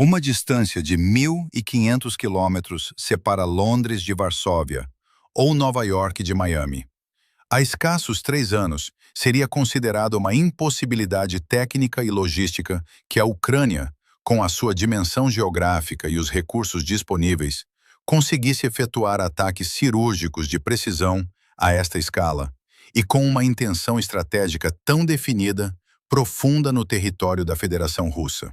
Uma distância de 1.500 quilômetros separa Londres de Varsóvia, ou Nova York de Miami. Há escassos 3 anos, seria considerado uma impossibilidade técnica e logística que a Ucrânia, com a sua dimensão geográfica e os recursos disponíveis, conseguisse efetuar ataques cirúrgicos de precisão a esta escala, e com uma intenção estratégica tão definida, profunda no território da Federação Russa.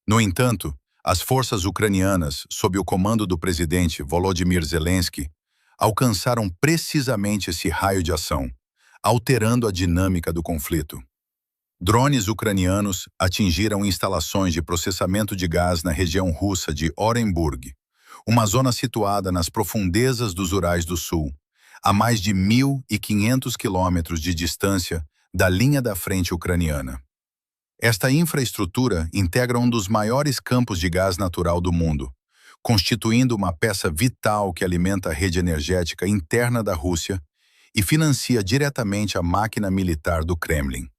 No entanto, as forças ucranianas, sob o comando do presidente Volodymyr Zelensky, alcançaram precisamente esse raio de ação, alterando a dinâmica do conflito. Drones ucranianos atingiram instalações de processamento de gás na região russa de Orenburg, uma zona situada nas profundezas dos Urais do Sul, a mais de 1.500 quilômetros de distância da linha da frente ucraniana. Esta infraestrutura integra um dos maiores campos de gás natural do mundo, constituindo uma peça vital que alimenta a rede energética interna da Rússia e financia diretamente a máquina militar do Kremlin.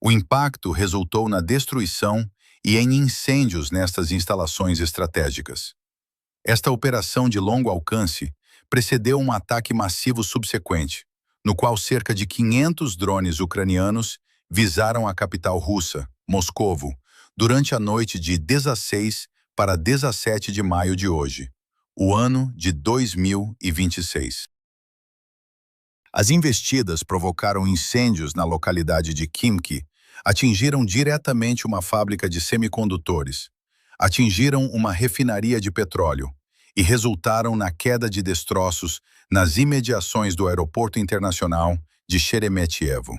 O impacto resultou na destruição e em incêndios nestas instalações estratégicas. Esta operação de longo alcance precedeu um ataque massivo subsequente, no qual cerca de 500 drones ucranianos visaram a capital russa, Moscovo, durante a noite de 16 para 17 de maio de hoje, o ano de 2026. As investidas provocaram incêndios na localidade de Khimki, atingiram diretamente uma fábrica de semicondutores, atingiram uma refinaria de petróleo e resultaram na queda de destroços nas imediações do aeroporto internacional de Sheremetyevo.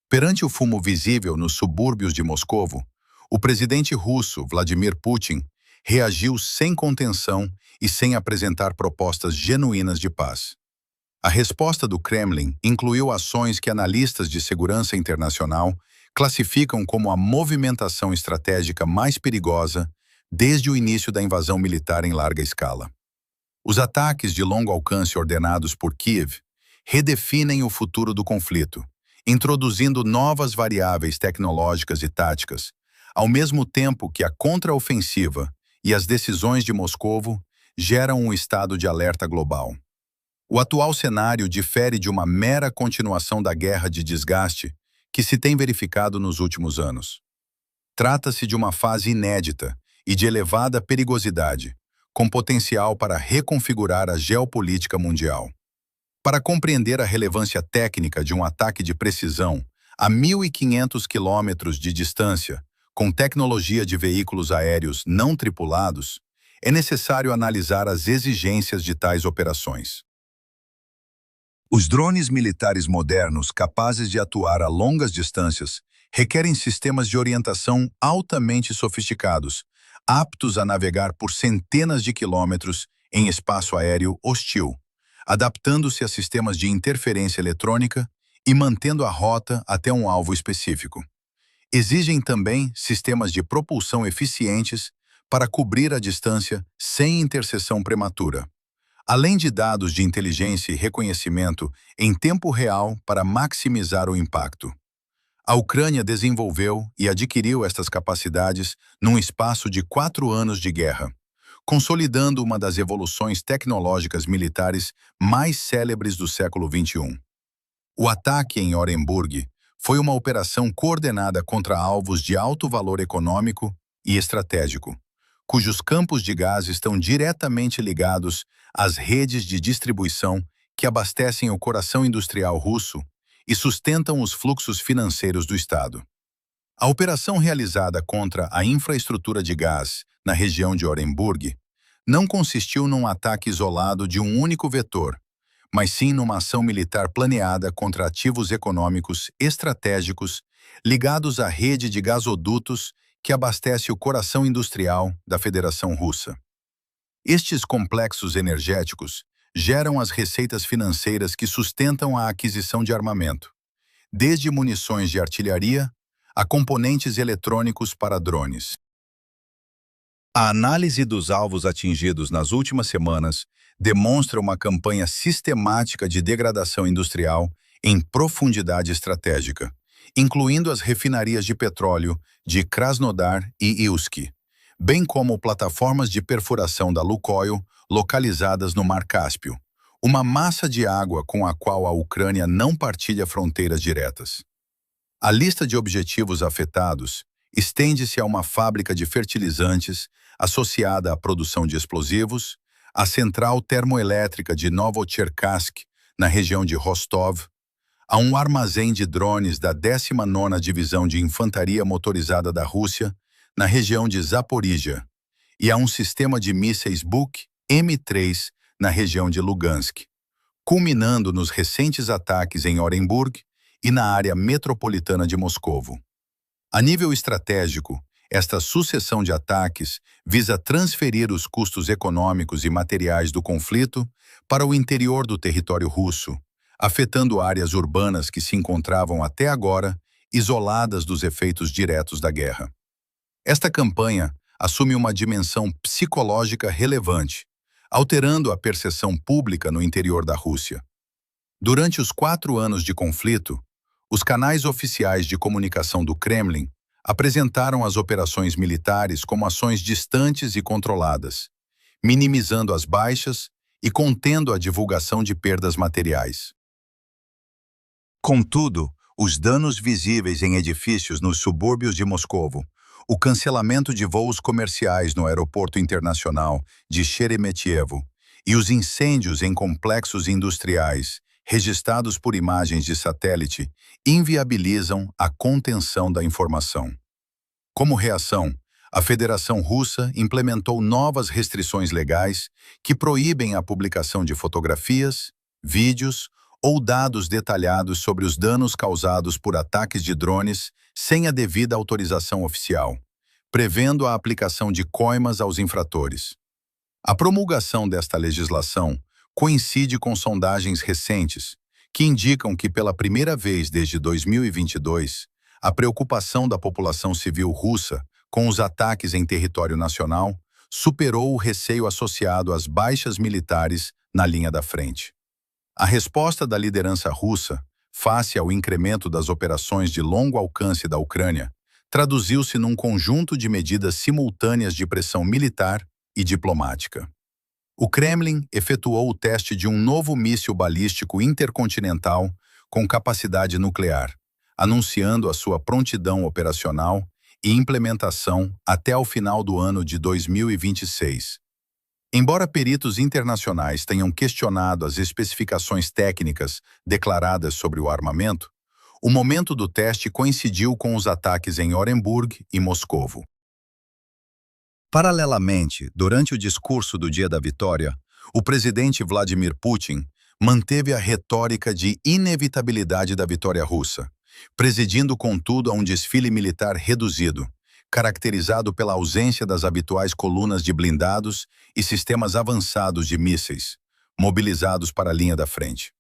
Perante o fumo visível nos subúrbios de Moscovo, o presidente russo, Vladimir Putin, reagiu sem contenção e sem apresentar propostas genuínas de paz. A resposta do Kremlin incluiu ações que analistas de segurança internacional classificam como a movimentação estratégica mais perigosa desde o início da invasão militar em larga escala. Os ataques de longo alcance ordenados por Kiev redefinem o futuro do conflito, introduzindo novas variáveis tecnológicas e táticas, ao mesmo tempo que a contraofensiva e as decisões de Moscovo geram um estado de alerta global. O atual cenário difere de uma mera continuação da guerra de desgaste que se tem verificado nos últimos anos. Trata-se de uma fase inédita e de elevada perigosidade, com potencial para reconfigurar a geopolítica mundial. Para compreender a relevância técnica de um ataque de precisão a 1.500 quilômetros de distância, com tecnologia de veículos aéreos não tripulados, é necessário analisar as exigências de tais operações. Os drones militares modernos capazes de atuar a longas distâncias requerem sistemas de orientação altamente sofisticados, aptos a navegar por centenas de quilômetros em espaço aéreo hostil, adaptando-se a sistemas de interferência eletrônica e mantendo a rota até um alvo específico. Exigem também sistemas de propulsão eficientes para cobrir a distância sem interseção prematura, além de dados de inteligência e reconhecimento em tempo real para maximizar o impacto. A Ucrânia desenvolveu e adquiriu estas capacidades num espaço de 4 anos de guerra, consolidando uma das evoluções tecnológicas militares mais célebres do século XXI. O ataque em Orenburg foi uma operação coordenada contra alvos de alto valor econômico e estratégico, cujos campos de gás estão diretamente ligados às redes de distribuição que abastecem o coração industrial russo e sustentam os fluxos financeiros do Estado. A operação realizada contra a infraestrutura de gás na região de Orenburg não consistiu num ataque isolado de um único vetor, mas sim numa ação militar planeada contra ativos econômicos estratégicos ligados à rede de gasodutos que abastece o coração industrial da Federação Russa. Estes complexos energéticos geram as receitas financeiras que sustentam a aquisição de armamento, desde munições de artilharia a componentes eletrônicos para drones. A análise dos alvos atingidos nas últimas semanas demonstra uma campanha sistemática de degradação industrial em profundidade estratégica, incluindo as refinarias de petróleo de Krasnodar e Ilsk, bem como plataformas de perfuração da Lukoil localizadas no Mar Cáspio, uma massa de água com a qual a Ucrânia não partilha fronteiras diretas. A lista de objetivos afetados estende-se a uma fábrica de fertilizantes associada à produção de explosivos, a central termoelétrica de Novocherkassk, na região de Rostov, a um armazém de drones da 19ª Divisão de Infantaria Motorizada da Rússia, na região de Zaporizhia, e a um sistema de mísseis Buk M3 na região de Lugansk, culminando nos recentes ataques em Orenburg e na área metropolitana de Moscovo. A nível estratégico, esta sucessão de ataques visa transferir os custos econômicos e materiais do conflito para o interior do território russo, afetando áreas urbanas que se encontravam até agora isoladas dos efeitos diretos da guerra. Esta campanha assume uma dimensão psicológica relevante, alterando a percepção pública no interior da Rússia. Durante os 4 anos de conflito, os canais oficiais de comunicação do Kremlin apresentaram as operações militares como ações distantes e controladas, minimizando as baixas e contendo a divulgação de perdas materiais. Contudo, os danos visíveis em edifícios nos subúrbios de Moscovo, o cancelamento de voos comerciais no aeroporto internacional de Sheremetyevo e os incêndios em complexos industriais, registrados por imagens de satélite, inviabilizam a contenção da informação. Como reação, a Federação Russa implementou novas restrições legais que proíbem a publicação de fotografias, vídeos ou dados detalhados sobre os danos causados por ataques de drones sem a devida autorização oficial, prevendo a aplicação de coimas aos infratores. A promulgação desta legislação coincide com sondagens recentes, que indicam que pela primeira vez desde 2022, a preocupação da população civil russa com os ataques em território nacional superou o receio associado às baixas militares na linha da frente. A resposta da liderança russa, face ao incremento das operações de longo alcance da Ucrânia, traduziu-se num conjunto de medidas simultâneas de pressão militar e diplomática. O Kremlin efetuou o teste de um novo míssil balístico intercontinental com capacidade nuclear, anunciando a sua prontidão operacional e implementação até o final do ano de 2026. Embora peritos internacionais tenham questionado as especificações técnicas declaradas sobre o armamento, o momento do teste coincidiu com os ataques em Orenburg e Moscovo. Paralelamente, durante o discurso do Dia da Vitória, o presidente Vladimir Putin manteve a retórica de inevitabilidade da vitória russa, presidindo, contudo, a um desfile militar reduzido, caracterizado pela ausência das habituais colunas de blindados e sistemas avançados de mísseis, mobilizados para a linha da frente.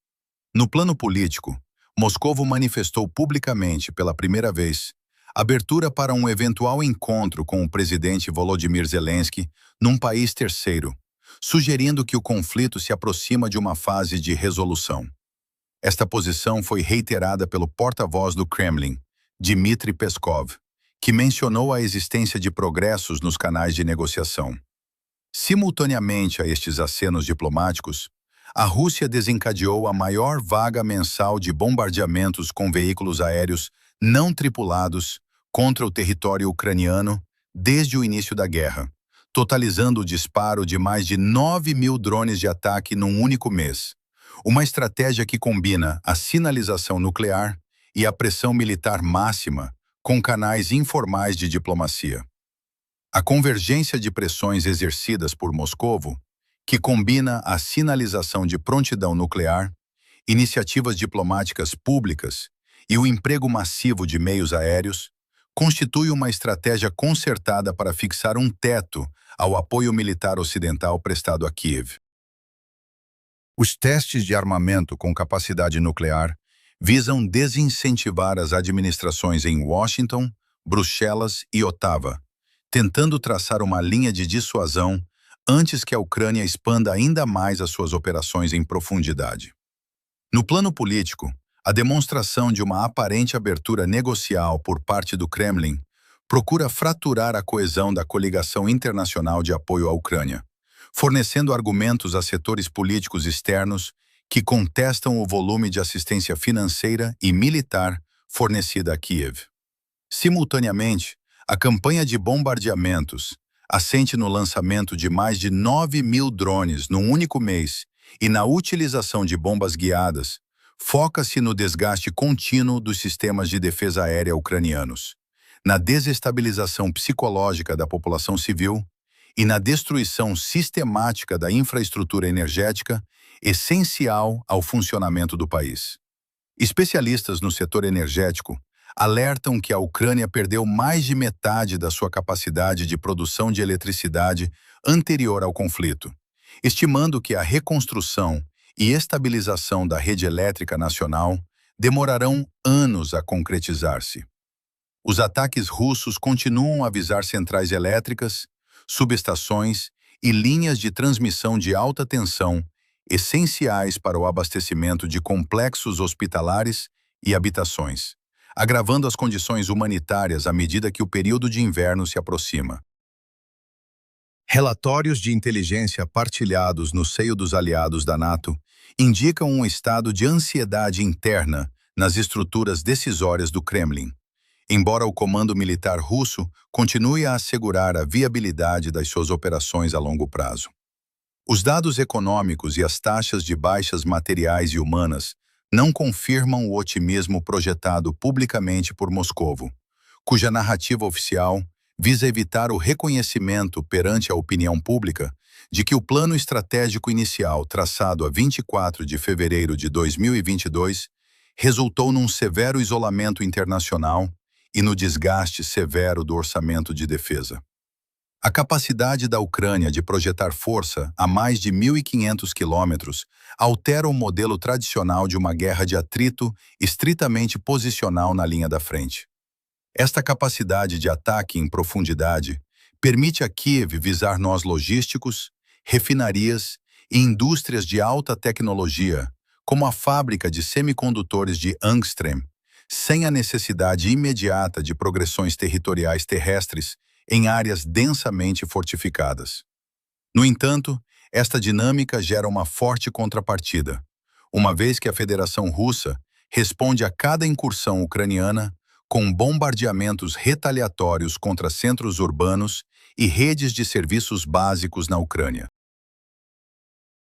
No plano político, Moscovo manifestou publicamente, pela primeira vez, abertura para um eventual encontro com o presidente Volodymyr Zelensky num país terceiro, sugerindo que o conflito se aproxima de uma fase de resolução. Esta posição foi reiterada pelo porta-voz do Kremlin, Dmitry Peskov, que mencionou a existência de progressos nos canais de negociação. Simultaneamente a estes acenos diplomáticos, a Rússia desencadeou a maior vaga mensal de bombardeamentos com veículos aéreos não tripulados contra o território ucraniano desde o início da guerra, totalizando o disparo de mais de 9.000 drones de ataque num único mês. Uma estratégia que combina a sinalização nuclear e a pressão militar máxima com canais informais de diplomacia. A convergência de pressões exercidas por Moscovo, que combina a sinalização de prontidão nuclear, iniciativas diplomáticas públicas e o emprego massivo de meios aéreos, constitui uma estratégia concertada para fixar um teto ao apoio militar ocidental prestado a Kiev. Os testes de armamento com capacidade nuclear visam desincentivar as administrações em Washington, Bruxelas e Ottawa, tentando traçar uma linha de dissuasão antes que a Ucrânia expanda ainda mais as suas operações em profundidade. No plano político, a demonstração de uma aparente abertura negocial por parte do Kremlin procura fraturar a coesão da coligação internacional de apoio à Ucrânia, fornecendo argumentos a setores políticos externos que contestam o volume de assistência financeira e militar fornecida a Kiev. Simultaneamente, a campanha de bombardeamentos, assente no lançamento de mais de 9.000 drones num único mês e na utilização de bombas guiadas, foca-se no desgaste contínuo dos sistemas de defesa aérea ucranianos, na desestabilização psicológica da população civil e na destruição sistemática da infraestrutura energética essencial ao funcionamento do país. Especialistas no setor energético alertam que a Ucrânia perdeu mais de metade da sua capacidade de produção de eletricidade anterior ao conflito, estimando que a reconstrução e estabilização da rede elétrica nacional demorarão anos a concretizar-se. Os ataques russos continuam a visar centrais elétricas, subestações e linhas de transmissão de alta tensão essenciais para o abastecimento de complexos hospitalares e habitações, agravando as condições humanitárias à medida que o período de inverno se aproxima. Relatórios de inteligência partilhados no seio dos aliados da NATO indicam um estado de ansiedade interna nas estruturas decisórias do Kremlin, embora o comando militar russo continue a assegurar a viabilidade das suas operações a longo prazo. Os dados econômicos e as taxas de baixas materiais e humanas não confirmam o otimismo projetado publicamente por Moscovo, cuja narrativa oficial visa evitar o reconhecimento perante a opinião pública de que o plano estratégico inicial traçado a 24 de fevereiro de 2022 resultou num severo isolamento internacional e no desgaste severo do orçamento de defesa. A capacidade da Ucrânia de projetar força a mais de 1.500 quilômetros altera o modelo tradicional de uma guerra de atrito estritamente posicional na linha da frente. Esta capacidade de ataque em profundidade permite a Kiev visar nós logísticos, refinarias e indústrias de alta tecnologia, como a fábrica de semicondutores de Angstrom, sem a necessidade imediata de progressões territoriais terrestres em áreas densamente fortificadas. No entanto, esta dinâmica gera uma forte contrapartida, uma vez que a Federação Russa responde a cada incursão ucraniana com bombardeamentos retaliatórios contra centros urbanos e redes de serviços básicos na Ucrânia.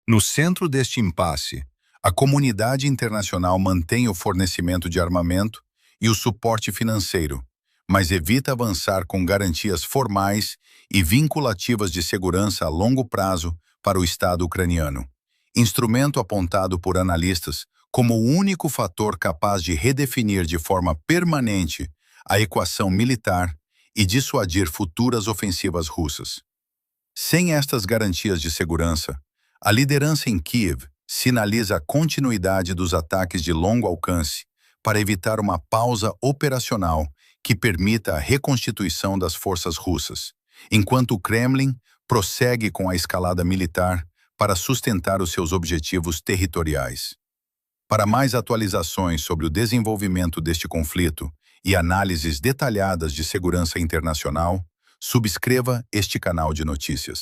No centro deste impasse, a comunidade internacional mantém o fornecimento de armamento e o suporte financeiro, mas evita avançar com garantias formais e vinculativas de segurança a longo prazo para o Estado ucraniano, instrumento apontado por analistas como o único fator capaz de redefinir de forma permanente a equação militar e dissuadir futuras ofensivas russas. Sem estas garantias de segurança, a liderança em Kiev sinaliza a continuidade dos ataques de longo alcance para evitar uma pausa operacional que permita a reconstituição das forças russas, enquanto o Kremlin prossegue com a escalada militar para sustentar os seus objetivos territoriais. Para mais atualizações sobre o desenvolvimento deste conflito e análises detalhadas de segurança internacional, subscreva este canal de notícias.